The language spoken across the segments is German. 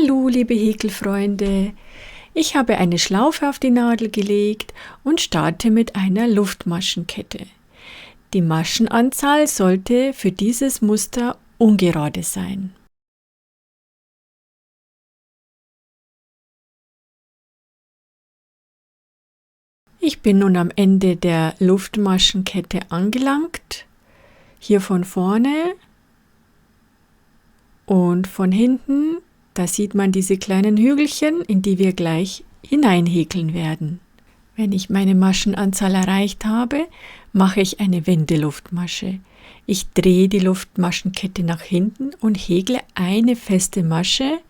Hallo, liebe Häkelfreunde! Ich habe eine Schlaufe auf die Nadel gelegt und starte mit einer Luftmaschenkette. Die Maschenanzahl sollte für dieses Muster ungerade sein. Ich bin nun am Ende der Luftmaschenkette angelangt. Hier von vorne und von hinten. Da sieht man diese kleinen Hügelchen, in die wir gleich hineinhäkeln werden. Wenn ich meine Maschenanzahl erreicht habe, mache ich eine Wendeluftmasche. Ich drehe die Luftmaschenkette nach hinten und häkle eine feste Masche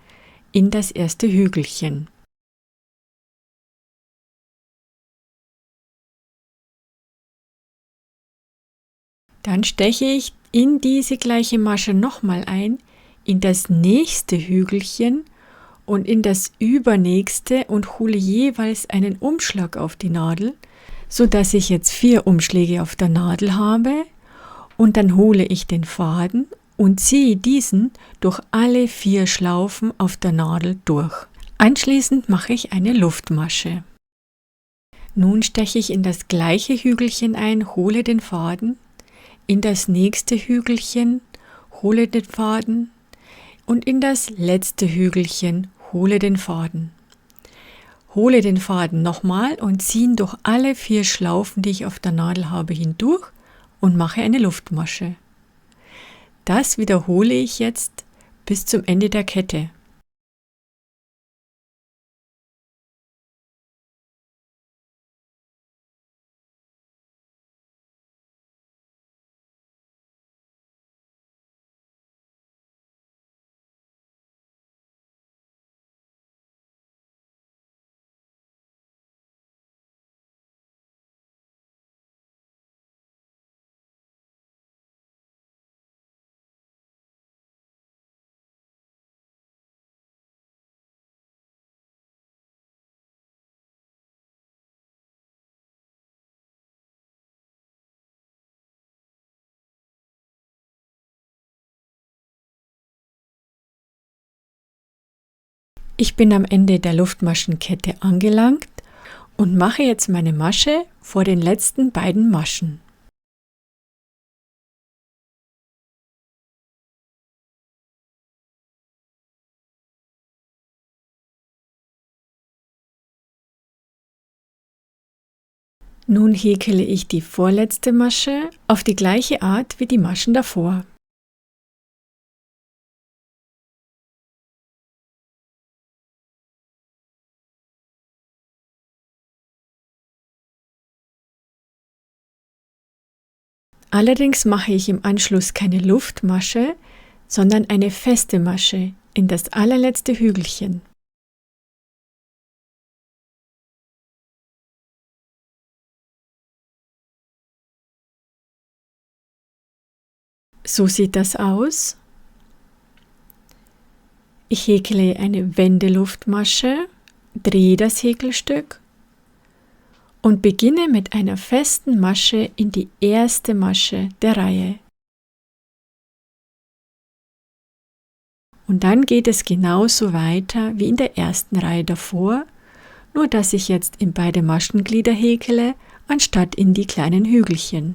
in das erste Hügelchen. Dann steche ich in diese gleiche Masche nochmal ein, in das nächste Hügelchen und in das übernächste und hole jeweils einen Umschlag auf die Nadel, so dass ich jetzt 4 Umschläge auf der Nadel habe, und dann hole ich den Faden und ziehe diesen durch alle 4 Schlaufen auf der Nadel durch. Anschließend mache ich eine Luftmasche. Nun steche ich in das gleiche Hügelchen ein, hole den Faden, in das nächste Hügelchen, hole den Faden und in das letzte Hügelchen hole den Faden. Hole den Faden nochmal und ziehe durch alle 4 Schlaufen, die ich auf der Nadel habe, hindurch und mache eine Luftmasche. Das wiederhole ich jetzt bis zum Ende der Kette. Ich bin am Ende der Luftmaschenkette angelangt und mache jetzt meine Masche vor den letzten beiden Maschen. Nun häkele ich die vorletzte Masche auf die gleiche Art wie die Maschen davor. Allerdings mache ich im Anschluss keine Luftmasche, sondern eine feste Masche in das allerletzte Hügelchen. So sieht das aus. Ich häkle eine Wendeluftmasche, drehe das Häkelstück und beginne mit einer festen Masche in die erste Masche der Reihe. Und dann geht es genauso weiter wie in der ersten Reihe davor, nur dass ich jetzt in beide Maschenglieder häkele, anstatt in die kleinen Hügelchen.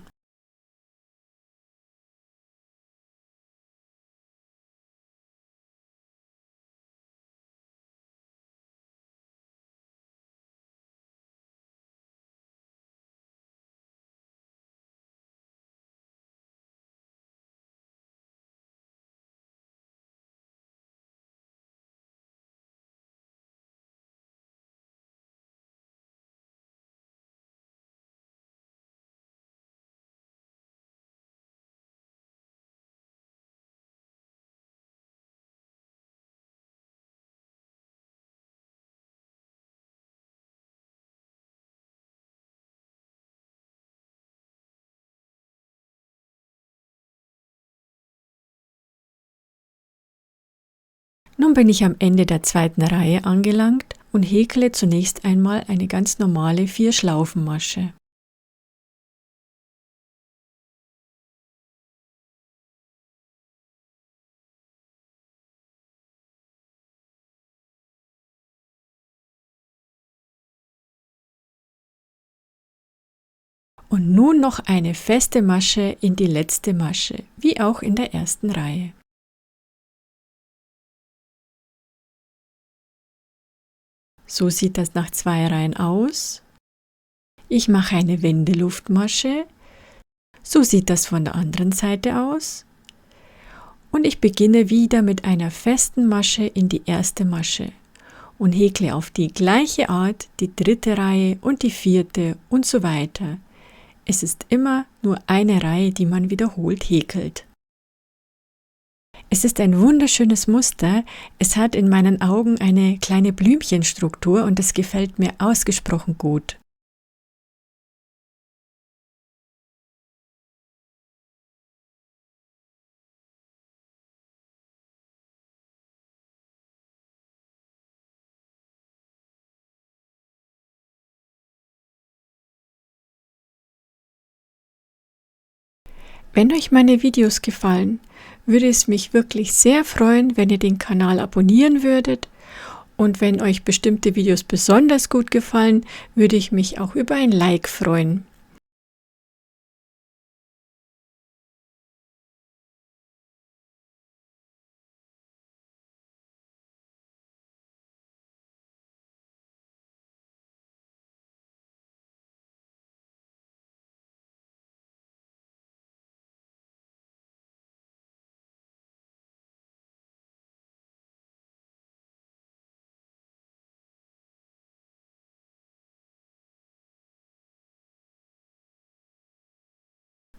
Nun bin ich am Ende der zweiten Reihe angelangt und häkle zunächst einmal eine ganz normale 4-Schlaufen-Masche. Und nun noch eine feste Masche in die letzte Masche, wie auch in der ersten Reihe. So sieht das nach 2 Reihen aus. Ich mache eine Wendeluftmasche. So sieht das von der anderen Seite aus. Und ich beginne wieder mit einer festen Masche in die erste Masche und häkle auf die gleiche Art die 3. Reihe und die 4. und so weiter. Es ist immer nur eine Reihe, die man wiederholt häkelt. Es ist ein wunderschönes Muster. Es hat in meinen Augen eine kleine Blümchenstruktur und es gefällt mir ausgesprochen gut. Wenn euch meine Videos gefallen, würde es mich wirklich sehr freuen, wenn ihr den Kanal abonnieren würdet, und wenn euch bestimmte Videos besonders gut gefallen, würde ich mich auch über ein Like freuen.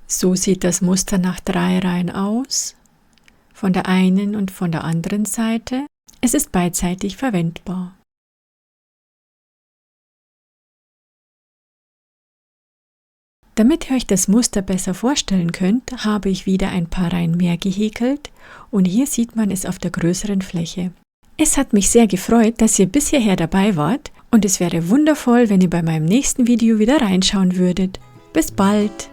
So sieht das Muster nach 3 Reihen aus, von der einen und von der anderen Seite. Es ist beidseitig verwendbar. Damit ihr euch das Muster besser vorstellen könnt, habe ich wieder ein paar Reihen mehr gehäkelt und hier sieht man es auf der größeren Fläche. Es hat mich sehr gefreut, dass ihr bis hierher dabei wart und es wäre wundervoll, wenn ihr bei meinem nächsten Video wieder reinschauen würdet. Bis bald!